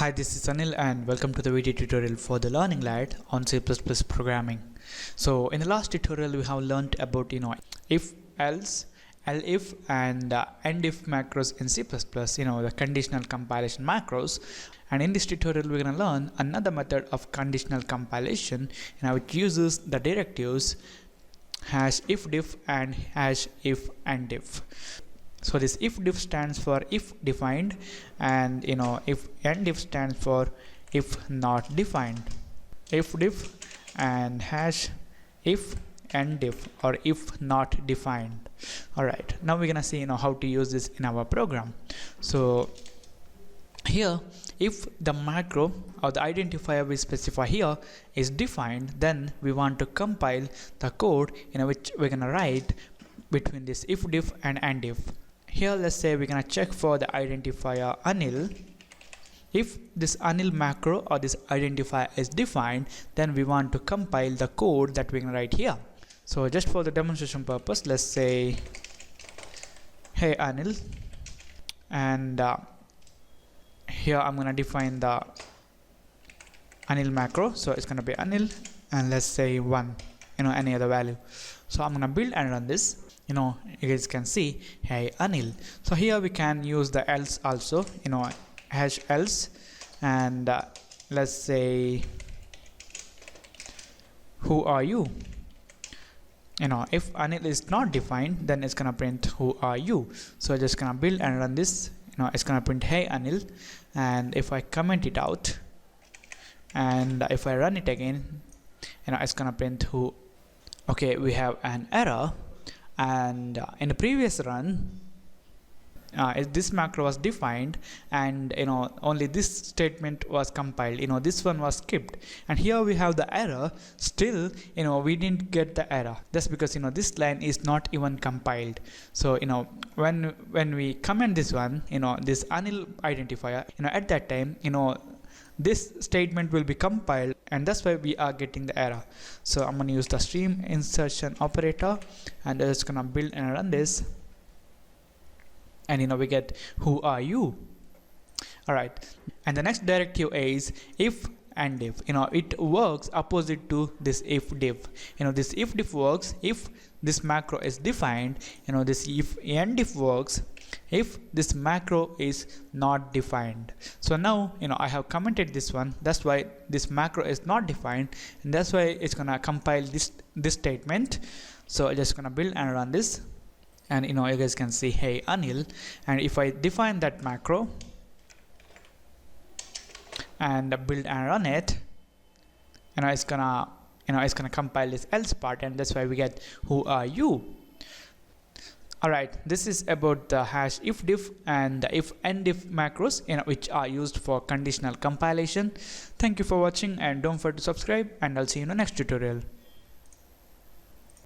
Hi, this is Anil and welcome to the video tutorial for the Learning Lad on C++ programming. So in the last tutorial we have learned about if, else, elif and end if macros in C++, the conditional compilation macros. And in this tutorial we're going to learn another method of conditional compilation which uses the directives #ifdif and #if_endif. So this if_diff stands for if defined, and if endif stands for if not defined. If_diff and #if_endif or if not defined. Alright, now we're gonna see how to use this in our program. So here, if the macro or the identifier we specify here is defined, then we want to compile the code which we're gonna write between this if_diff and endif. Here let's say we're gonna check for the identifier Anil. If this Anil macro or this identifier is defined, then we want to compile the code that we're gonna write here. So just for the demonstration purpose, let's say hey Anil, and here I'm gonna define the Anil macro. So it's gonna be Anil and let's say 1, any other value. So I'm gonna build and run this. You guys can see hey Anil. So here we can use the else also, #else, and let's say who are you. If Anil is not defined, then it's gonna print who are you. So just gonna build and run this. It's gonna print hey Anil, and if I comment it out and if I run it again, it's gonna print who. Okay, we have an error. And in the previous run, this macro was defined, and only this statement was compiled. This one was skipped, and here we have the error. Still, we didn't get the error. That's because this line is not even compiled. So when we comment this one, this Anil identifier, at that time, this statement will be compiled, and that's why we are getting the error. So I'm going to use the stream insertion operator, and I'm just going to build and run this, and we get who are you. Alright, and the next directive is if and if. It works opposite to this if_diff. This if_diff works if this macro is defined. This if and if works if this macro is not defined. So now I have commented this one. That's why this macro is not defined, and that's why it's gonna compile this statement. So I'm just gonna build and run this, and you guys can see hey Anil, and if I define that macro and build and run it, it's gonna compile this else part, and that's why we get who are you. Alright, this is about the #ifdiff and the if_endif macros which are used for conditional compilation. Thank you for watching, and don't forget to subscribe, and I'll see you in the next tutorial.